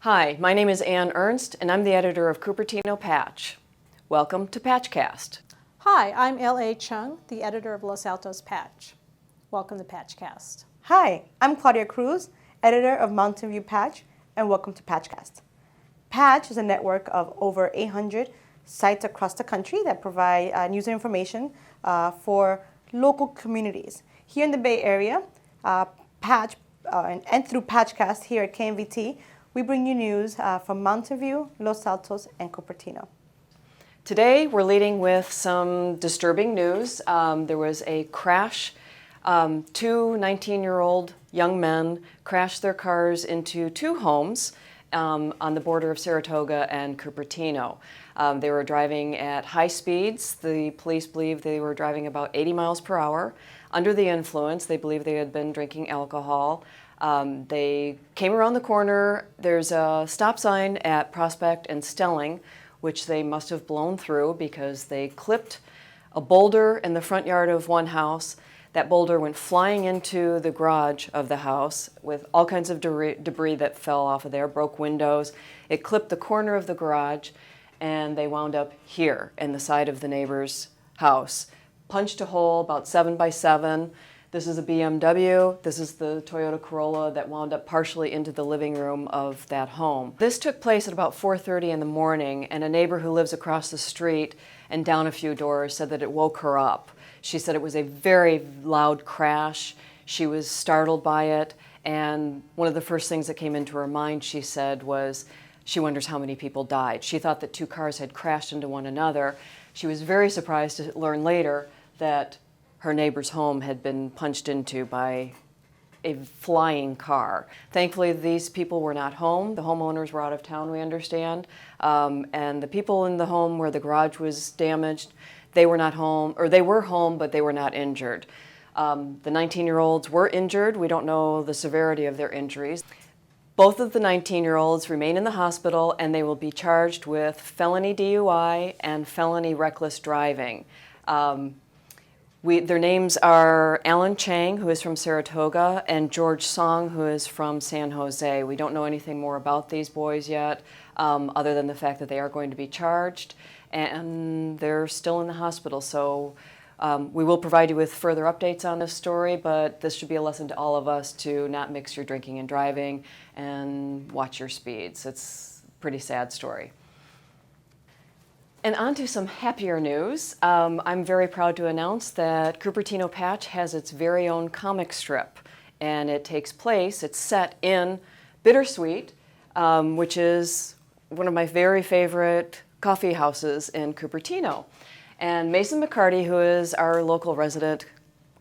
Hi, my name is Ann Ernst, and I'm the editor of Cupertino Patch. Welcome to Patchcast. Hi, I'm L.A. Chung, the editor of Los Altos Patch. Welcome to Patchcast. Hi, I'm Claudia Cruz, editor of Mountain View Patch, and welcome to Patchcast. Patch is a network of over 800 sites across the country that provide news and information for local communities. Here in the Bay Area, Patch and through Patchcast here at KMVT, we bring you news from Mountain View, Los Altos, and Cupertino. Today, we're leading with some disturbing news. There was a crash. Two 19-year-old young men crashed their cars into two homes on the border of Saratoga and Cupertino. They were driving at high speeds. The police believe they were driving about 80 miles per hour. Under the influence, they believe they had been drinking alcohol. They came around the corner. There's a stop sign at Prospect and Stelling, which they must have blown through because they clipped a boulder in the front yard of one house. That boulder went flying into the garage of the house with all kinds of debris that fell off of there, broke windows. It clipped the corner of the garage, and they wound up here in the side of the neighbor's house. Punched a hole about 7 by 7. This is a BMW. This is the Toyota Corolla that wound up partially into the living room of that home. This took place at about 4:30 in the morning, and a neighbor who lives across the street and down a few doors said that it woke her up. She said it was a very loud crash. She was startled by it, and one of the first things that came into her mind, she said, was she wonders how many people died. She thought that two cars had crashed into one another. She was very surprised to learn later that her neighbor's home had been punched into by a flying car. Thankfully, these people were not home. The homeowners were out of town, we understand. And the people in the home where the garage was damaged, they were not home, or they were home, but they were not injured. The 19-year-olds were injured. We don't know the severity of their injuries. Both of the 19-year-olds remain in the hospital, and they will be charged with felony DUI and felony reckless driving. Their names are Alan Chang, who is from Saratoga, and George Song, who is from San Jose. We don't know anything more about these boys yet, other than the fact that they are going to be charged, and they're still in the hospital. So we will provide you with further updates on this story, but this should be a lesson to all of us to not mix your drinking and driving and watch your speeds. It's a pretty sad story. And on to some happier news. I'm very proud to announce that Cupertino Patch has its very own comic strip, and it takes place, it's set in Bittersweet, which is one of my very favorite coffee houses in Cupertino. And Mason McCarty, who is our local resident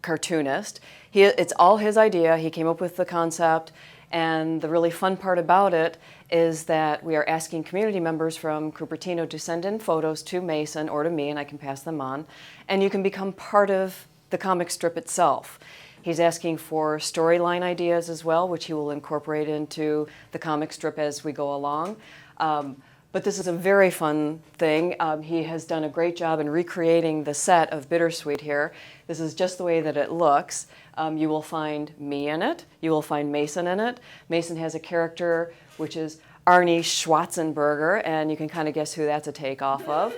cartoonist, it's all his idea. He came up with the concept, and the really fun part about it is that we are asking community members from Cupertino to send in photos to Mason or to me, and I can pass them on, and you can become part of the comic strip itself. He's asking for storyline ideas as well, which he will incorporate into the comic strip as we go along. But this is a very fun thing. He has done a great job in recreating the set of Bittersweet here. This is just the way that it looks. You will find me in it. You will find Mason in it. Mason has a character which is Arnie Schwarzenberger, and you can kind of guess who that's a takeoff of.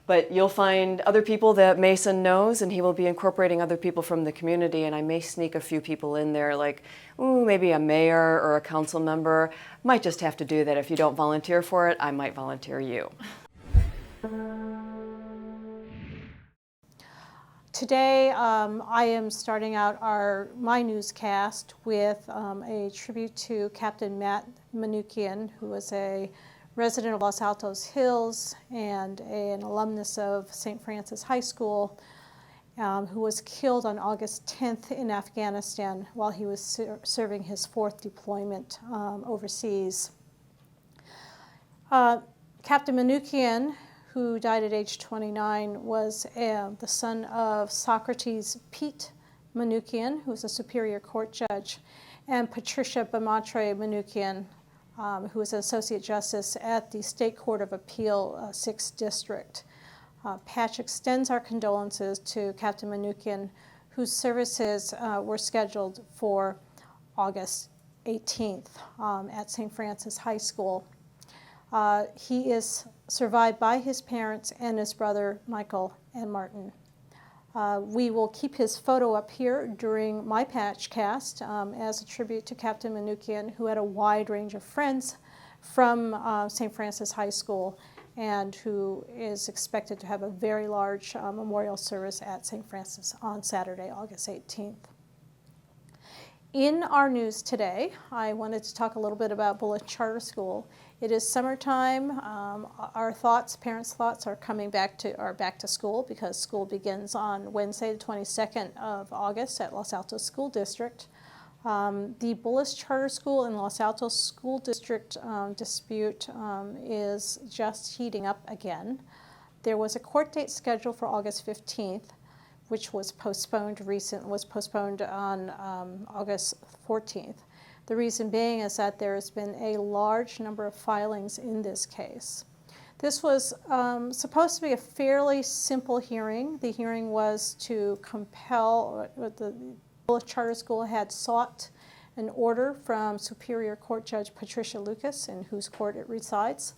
But you'll find other people that Mason knows, and he will be incorporating other people from the community, and I may sneak a few people in there, like maybe a mayor or a council member. Might just have to do that. If you don't volunteer for it, I might volunteer you. Today, I am starting out my newscast with a tribute to Captain Matt Manukian, who was a resident of Los Altos Hills and an alumnus of St. Francis High School, who was killed on August 10th in Afghanistan while he was serving his 4th deployment overseas. Captain Manukian, who died at age 29, was the son of Socrates Pete Manukian, who was a Superior Court judge, and Patricia Bamatre Manukian, who was an Associate Justice at the State Court of Appeal, 6th District. Patch extends our condolences to Captain Manukian, whose services were scheduled for August 18th at St. Francis High School. He is survived by his parents and his brother Michael and Martin. We will keep his photo up here during my Patchcast as a tribute to Captain Manoukian, who had a wide range of friends from St. Francis High School and who is expected to have a very large memorial service at St. Francis on Saturday, August 18th. In our news today, I wanted to talk a little bit about Bullitt Charter School. It is summertime. Our thoughts, parents' thoughts, are back to school because school begins on Wednesday, the 22nd of August at Los Altos School District. The Bullitt Charter School and Los Altos School District dispute is just heating up again. There was a court date scheduled for August 15th, which was postponed on August 14th. The reason being is that there has been a large number of filings in this case. This was supposed to be a fairly simple hearing. The hearing was to compel, the Bullitt Charter School had sought an order from Superior Court Judge Patricia Lucas, in whose court it resides.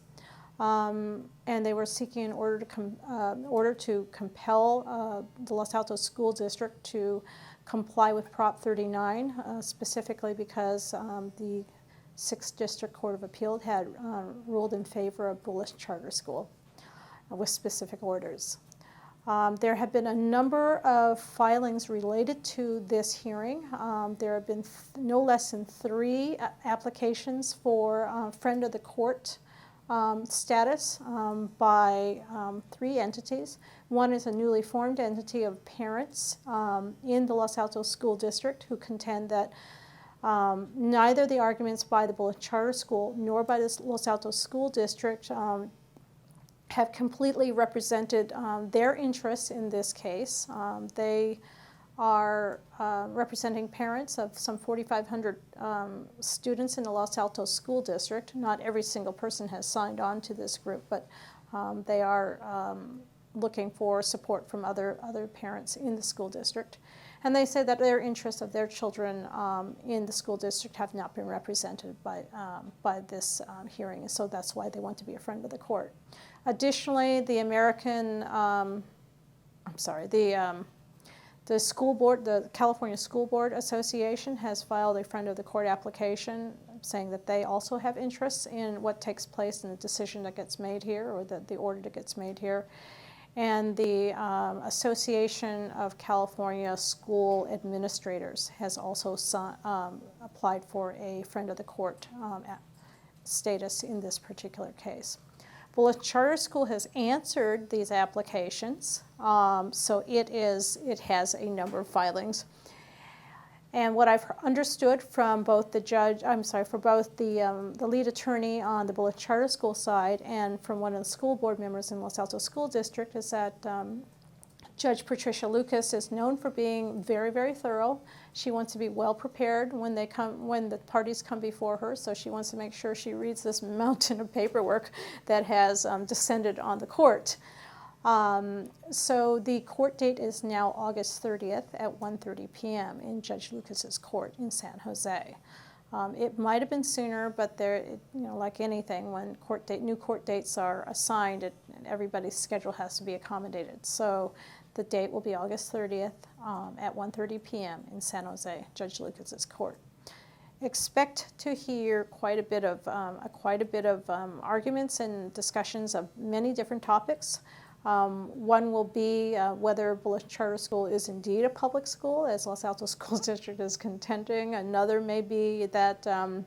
And they were seeking an order to compel the Los Altos School District to comply with Prop 39, specifically because the 6th District Court of Appeal had ruled in favor of Bullitt Charter School with specific orders. There have been a number of filings related to this hearing. There have been no less than 3 applications for friend of the court status by 3 entities. One is a newly formed entity of parents in the Los Altos School District who contend that neither the arguments by the Bullitt Charter School nor by the Los Altos School District have completely represented their interests in this case. They are representing parents of some 4,500 students in the Los Altos School District. Not every single person has signed on to this group, but they are looking for support from other parents in the school district. And they say that their interests of their children in the school district have not been represented by this hearing, so that's why they want to be a friend of the court. Additionally, the school board, the California School Board Association, has filed a friend of the court application saying that they also have interests in what takes place in the decision that gets made here, or the order that gets made here. And the Association of California School Administrators has also applied for a friend of the court status in this particular case. Bullitt Charter School has answered these applications, so it has a number of filings. And what I've understood from both the lead attorney on the Bullitt Charter School side and from one of the school board members in Los Altos School District is that Judge Patricia Lucas is known for being very, very thorough. She wants to be well prepared when the parties come before her, so she wants to make sure she reads this mountain of paperwork that has descended on the court. So the court date is now August 30th at 1:30 p.m. in Judge Lucas's court in San Jose. It might have been sooner, but like anything, when new court dates are assigned, everybody's schedule has to be accommodated. So the date will be August 30th at 1:30 p.m. in San Jose, Judge Lucas's court. Expect to hear quite a bit of arguments and discussions of many different topics. One will be whether Bullitt Charter School is indeed a public school, as Los Altos School District is contending. Another may be that the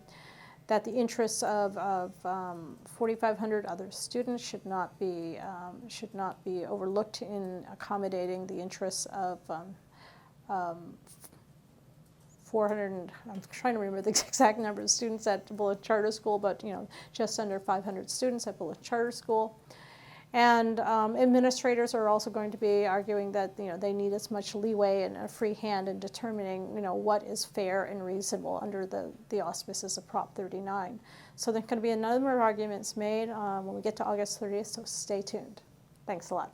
interests of 4,500 other students should not be overlooked in accommodating the interests of 400. I'm trying to remember the exact number of students at Bullitt Charter School, but just under 500 students at Bullitt Charter School. And administrators are also going to be arguing that they need as much leeway and a free hand in determining what is fair and reasonable under the auspices of Prop 39. So there's going to be a number of arguments made when we get to August 30th, so stay tuned. Thanks a lot.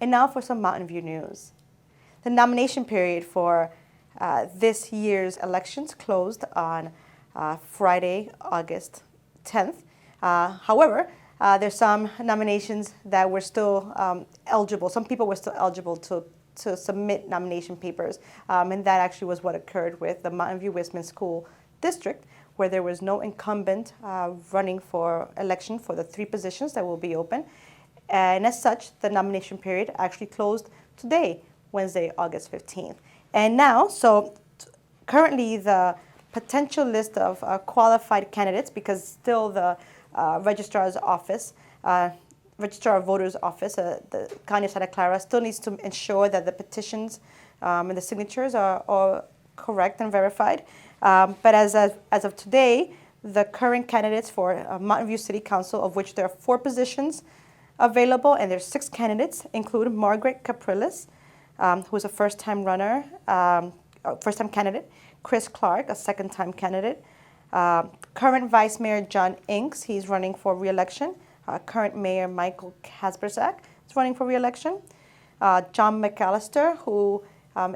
And now for some Mountain View news. The nomination period for this year's elections closed on Friday, August 10th. However, there's some nominations that were still eligible. Some people were still eligible to submit nomination papers, and that actually was what occurred with the Mountain View Westman School District, where there was no incumbent running for election for the 3 positions that will be open. And as such, the nomination period actually closed today, Wednesday, August 15th. And now, currently the potential list of qualified candidates, because still the Registrar's Office, Registrar of Voters Office, the County of Santa Clara, still needs to ensure that the petitions and the signatures are all correct and verified. But as of today, the current candidates for Mountain View City Council, of which there are 4 positions available, and there's 6 candidates, include Margaret Capriles, who is a first-time runner, first-time candidate, Chris Clark, a second-time candidate, current Vice Mayor John Inks, he's running for re-election, current Mayor Michael Kasperzak is running for re-election, John McAllister, who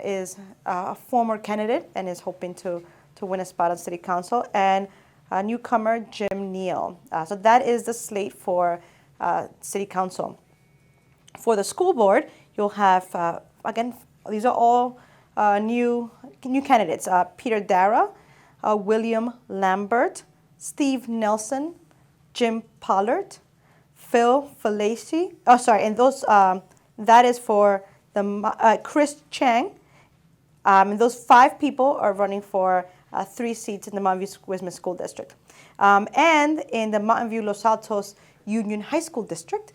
is a former candidate and is hoping to win a spot on City Council, and newcomer Jim Neal. So that is the slate for City Council. For the school board, you'll have, again, these are all new candidates. Peter Dara, William Lambert, Steve Nelson, Jim Pollard, Phil Falaci. Oh, sorry, and those that is for the Chris Chang. And those 5 people are running for 3 seats in the Mountain View Westman School District. And in the Mountain View Los Altos Union High School District,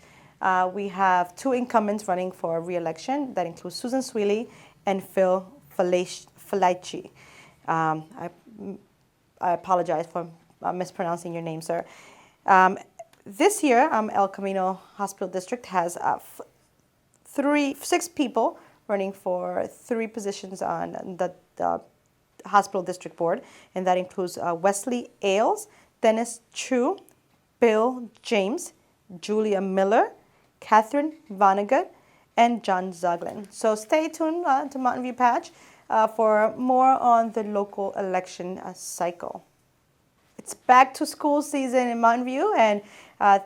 we have 2 incumbents running for re-election. That includes Susan Sweely and Phil Falaci. I apologize for mispronouncing your name, sir. This year, El Camino Hospital District has 6 people running for 3 positions on the hospital district board, and that includes Wesley Ailes, Dennis Chu, Bill James, Julia Miller, Catherine Vonnegut, and John Zuglin. So stay tuned to Mountain View Patch for more on the local election cycle. It's back to school season in Mountain View, and I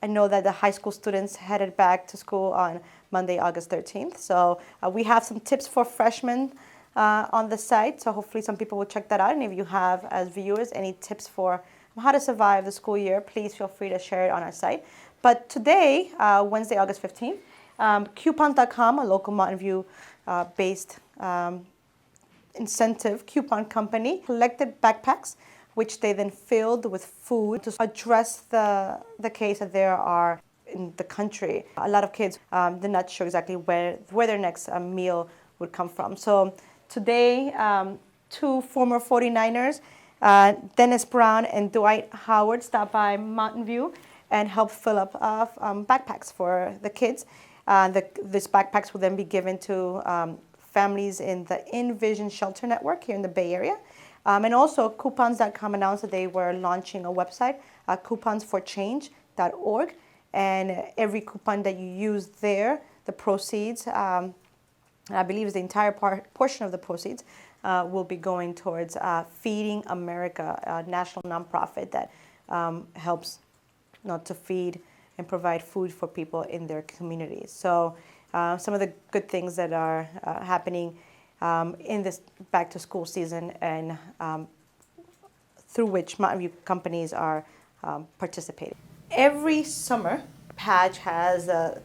know that the high school students headed back to school on Monday, August 13th. So we have some tips for freshmen on the site. So hopefully some people will check that out. And if you have, as viewers, any tips for how to survive the school year, please feel free to share it on our site. But today, Wednesday, August 15th, coupon.com, a local Mountain View based incentive coupon company, collected backpacks, which they then filled with food to address the case that there are in the country. A lot of kids, they're not sure exactly where their next meal would come from. So today, 2 former 49ers, Dennis Brown and Dwight Howard, stopped by Mountain View and helped fill up backpacks for the kids. These backpacks will then be given to families in the Envision Shelter Network here in the Bay Area. And also, coupons.com announced that they were launching a website, couponsforchange.org. And every coupon that you use there, the proceeds, I believe is the entire portion of the proceeds, will be going towards Feeding America, a national nonprofit that helps to feed and provide food for people in their communities. So some of the good things that are happening in this back to school season, and through which Mountain View companies are participating. Every summer, Patch has the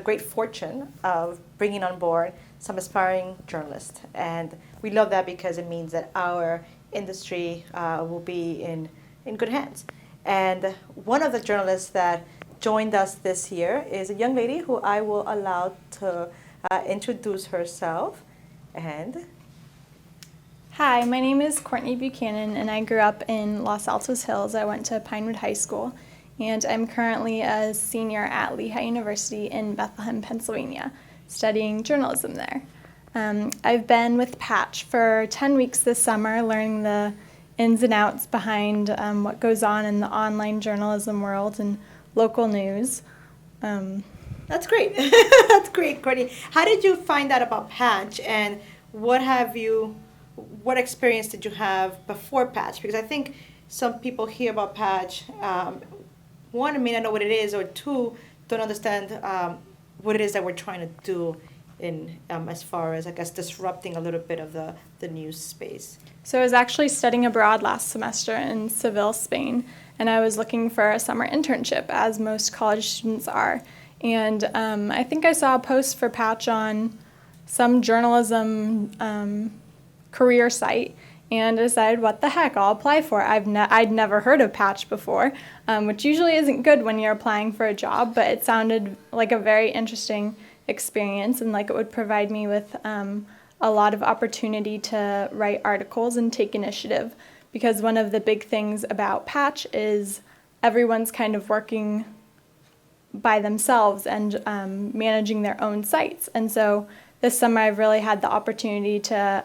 great fortune of bringing on board some aspiring journalists. And we love that because it means that our industry will be in good hands. And one of the journalists that joined us this year is a young lady who I will allow to introduce herself. And hi, my name is Courtney Buchanan, and I grew up in Los Altos Hills. I went to Pinewood High School, and I'm currently a senior at Lehigh University in Bethlehem, Pennsylvania, studying journalism there. I've been with Patch for 10 weeks this summer, learning the ins and outs behind what goes on in the online journalism world and local news. That's great. That's great, Courtney. How did you find out about Patch, and what experience did you have before Patch? Because I think some people hear about Patch, one, may not know what it is, or two, don't understand what it is that we're trying to do in as far as, I guess, disrupting a little bit of the news space. So I was actually studying abroad last semester in Seville, Spain, and I was looking for a summer internship, as most college students are. And I think I saw a post for Patch on some journalism career site, and decided, what the heck, I'll apply for it. I'd never heard of Patch before, which usually isn't good when you're applying for a job, but it sounded like a very interesting experience and like it would provide me with a lot of opportunity to write articles and take initiative, because one of the big things about Patch is everyone's kind of working by themselves and managing their own sites. And so this summer I've really had the opportunity to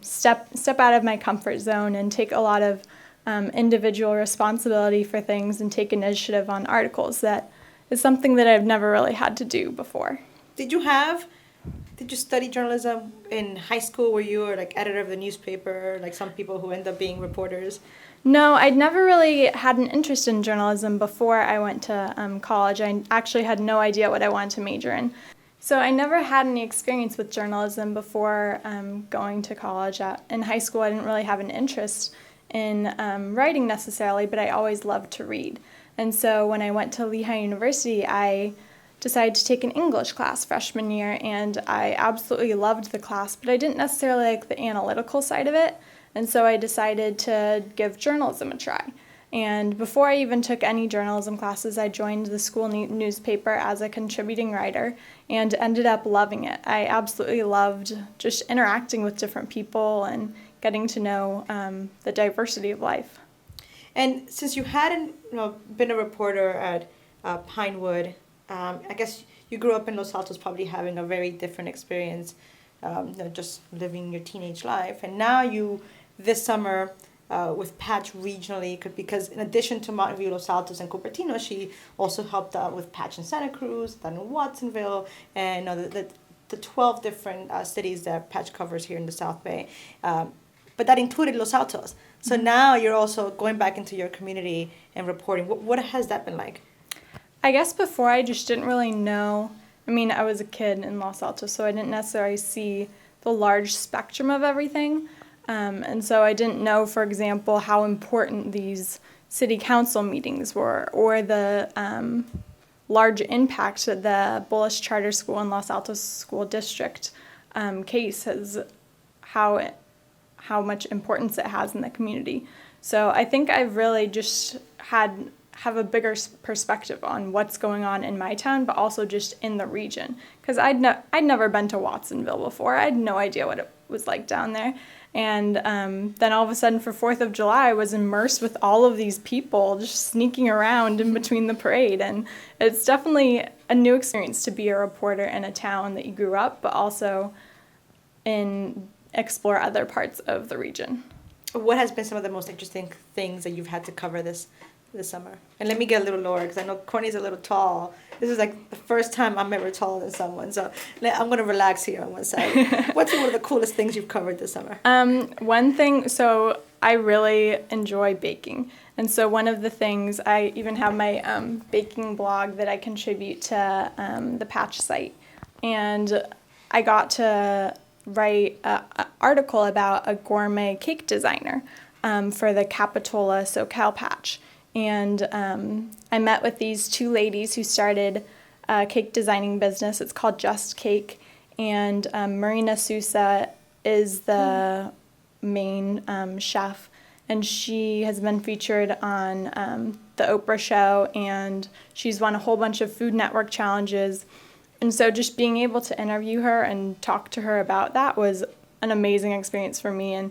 step out of my comfort zone and take a lot of individual responsibility for things and take initiative on articles. That is something that I've never really had to do before. Did you study journalism in high school? Were you like editor of the newspaper, like some people who end up being reporters? No, I'd never really had an interest in journalism before I went to college. I actually had no idea what I wanted to major in. So I never had any experience with journalism before going to college. In high school, I didn't really have an interest in writing necessarily, but I always loved to read. And so when I went to Lehigh University, I decided to take an English class freshman year, and I absolutely loved the class, but I didn't necessarily like the analytical side of it. And so I decided to give journalism a try. And before I even took any journalism classes, I joined the school newspaper as a contributing writer and ended up loving it. I absolutely loved just interacting with different people and getting to know the diversity of life. And since you hadn't been a reporter at Pinewood, I guess you grew up in Los Altos probably having a very different experience, just living your teenage life. And now this summer, with Patch regionally, because in addition to Mountain View, Los Altos, and Cupertino, she also helped out with Patch in Santa Cruz, then in Watsonville, and the 12 different cities that Patch covers here in the South Bay. But that included Los Altos. So now you're also going back into your community and reporting. What has that been like? I guess before I just didn't really know. I mean, I was a kid in Los Altos, so I didn't necessarily see the large spectrum of everything. And so I didn't know, for example, how important these city council meetings were, or the large impact that the Bullish Charter School and Los Altos School District case has, how much importance it has in the community. So I think I've really just have a bigger perspective on what's going on in my town, but also just in the region. Because I'd never been to Watsonville before. I had no idea what it was like down there. And then all of a sudden for 4th of July, I was immersed with all of these people just sneaking around in between the parade. And it's definitely a new experience to be a reporter in a town that you grew up, but also explore other parts of the region. What has been some of the most interesting things that you've had to cover this summer? And let me get a little lower, because I know Courtney's a little tall. This is like the first time I'm ever taller than someone, so I'm going to relax here on one side. What's one of the coolest things you've covered this summer? One thing, so I really enjoy baking. And so one of the things, I even have my baking blog that I contribute to the Patch site. And I got to write an article about a gourmet cake designer for the Capitola SoCal Patch. And I met with these two ladies who started a cake designing business. It's called Just Cake. And Marina Sousa is the main chef. And she has been featured on the Oprah show. And she's won a whole bunch of Food Network challenges. And so just being able to interview her and talk to her about that was an amazing experience for me. And,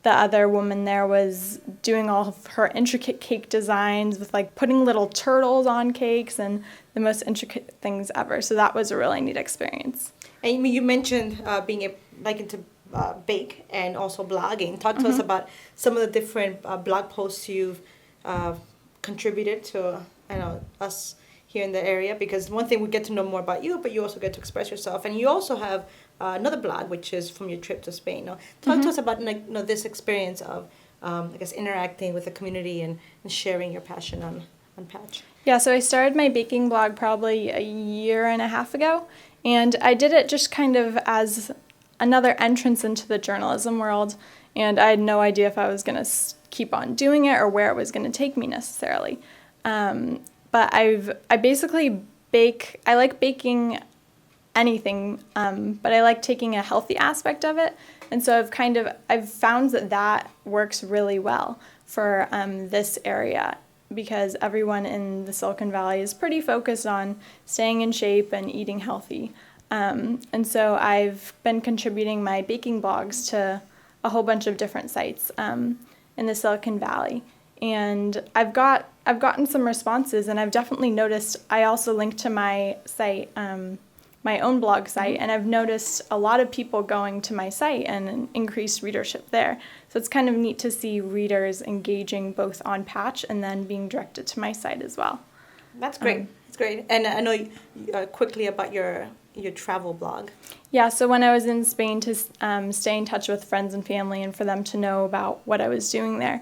the other woman there was doing all of her intricate cake designs with like putting little turtles on cakes and the most intricate things ever. So that was a really neat experience. And you mentioned being into bake and also blogging. Talk to us about some of the different blog posts you've contributed to us here in the area, because one thing, we get to know more about you, but you also get to express yourself. And you also have another blog, which is from your trip to Spain. Now, talk to us about this experience of, I guess, interacting with the community and sharing your passion on Patch. Yeah, so I started my baking blog probably a year and a half ago, and I did it just kind of as another entrance into the journalism world, and I had no idea if I was going to keep on doing it or where it was going to take me necessarily. But I basically bake. I like baking anything, but I like taking a healthy aspect of it, and so I've found that works really well for this area, because everyone in the Silicon Valley is pretty focused on staying in shape and eating healthy. And so I've been contributing my baking blogs to a whole bunch of different sites in the Silicon Valley. And I've gotten some responses, and I've definitely noticed. I also linked to my site, my own blog site, and I've noticed a lot of people going to my site and an increased readership there. So it's kind of neat to see readers engaging both on Patch and then being directed to my site as well. That's great. That's great. And I know quickly about your travel blog. Yeah, so when I was in Spain, to stay in touch with friends and family and for them to know about what I was doing there,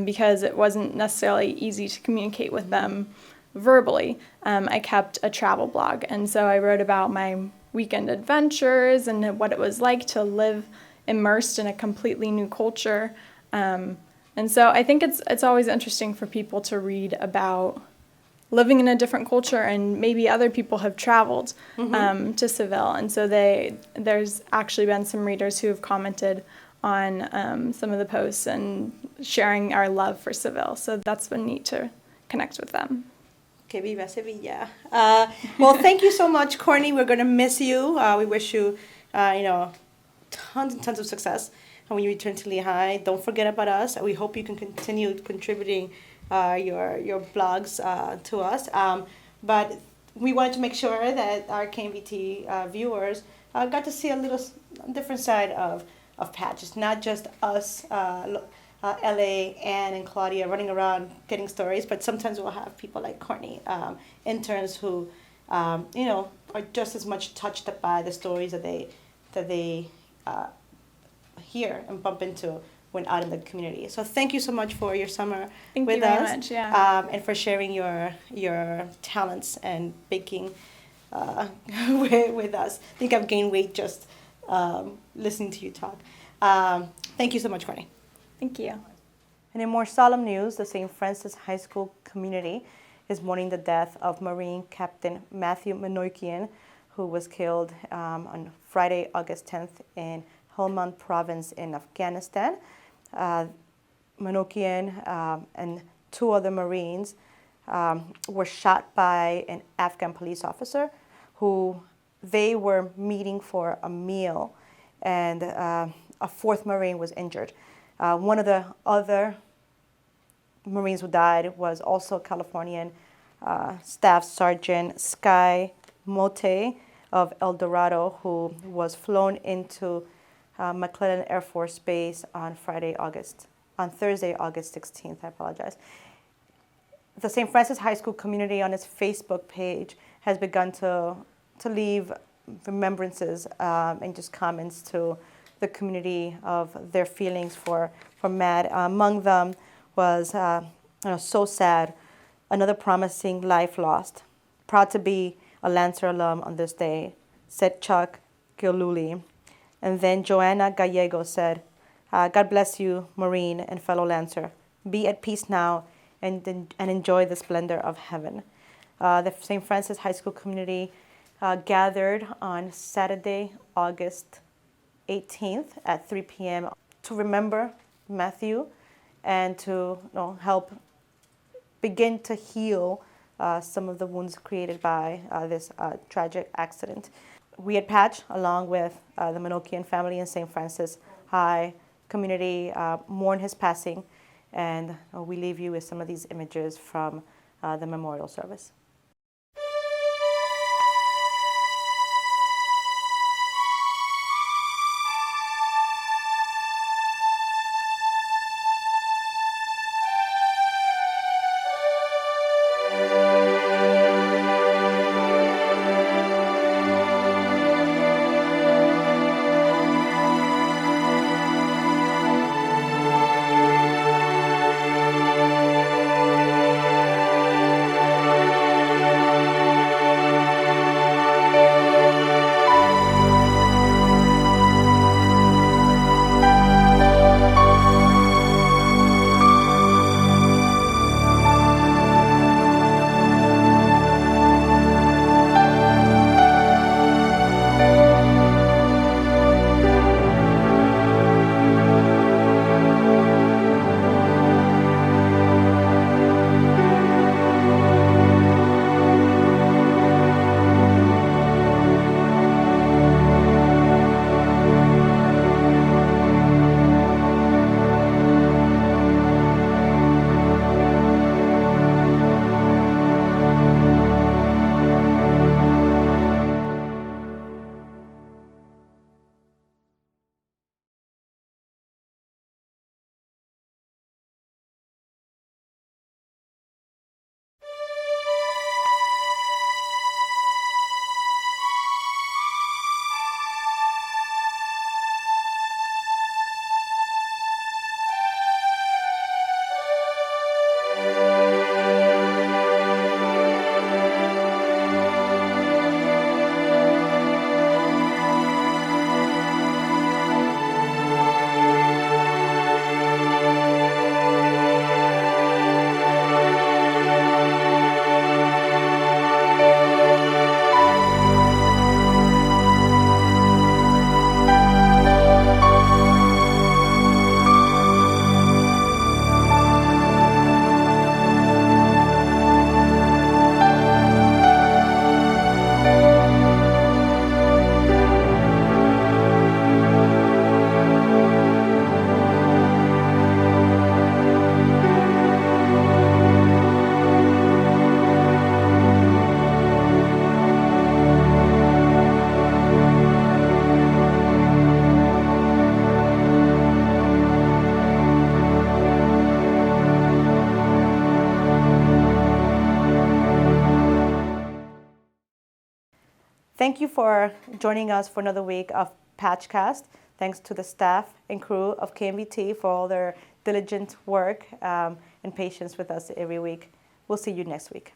because it wasn't necessarily easy to communicate with them verbally, I kept a travel blog. And so I wrote about my weekend adventures and what it was like to live immersed in a completely new culture. And so I think it's always interesting for people to read about living in a different culture, and maybe other people have traveled to Seville. And so there's actually been some readers who have commented on some of the posts and sharing our love for Seville. So that's been neat to connect with them. Que viva Sevilla. Well, thank you so much, Courtney. We're going to miss you. We wish you, tons and tons of success. And when you return to Lehigh, don't forget about us. We hope you can continue contributing your blogs to us. But we wanted to make sure that our KMVT viewers got to see a little different side of Patch. It's not just us, LA, Ann, and Claudia running around getting stories, but sometimes we'll have people like Courtney, interns who, are just as much touched by the stories that they hear and bump into when out in the community. So thank you so much for your summer with us. Thank you very much, yeah. And for sharing your talents and baking with us. I think I've gained weight just listening to you talk. Thank you so much, Courtney. Thank you. And in more solemn news, the St. Francis High School community is mourning the death of Marine Captain Matthew Manoikian, who was killed on Friday, August 10th in Helmand Province in Afghanistan. Manoikian and two other Marines were shot by an Afghan police officer who they were meeting for a meal, and a fourth Marine was injured. One of the other Marines who died was also Californian Staff Sergeant Sky Mote of El Dorado, who was flown into McClellan Air Force Base on Thursday, August 16th. I apologize. The St. Francis High School community on its Facebook page has begun to leave remembrances and just comments to the community of their feelings for Matt. Among them was, so sad, another promising life lost. Proud to be a Lancer alum on this day, said Chuck Giluli. And then Joanna Gallego said, God bless you, Marine and fellow Lancer. Be at peace now and enjoy the splendor of heaven. The St. Francis High School community gathered on Saturday, August 18th at 3 p.m. to remember Matthew and to help begin to heal some of the wounds created by this tragic accident. We at Patch, along with the Manoikian family and St. Francis High community, mourn his passing, and we leave you with some of these images from the memorial service. Thank you for joining us for another week of Patchcast. Thanks to the staff and crew of KMBT for all their diligent work and patience with us every week. We'll see you next week.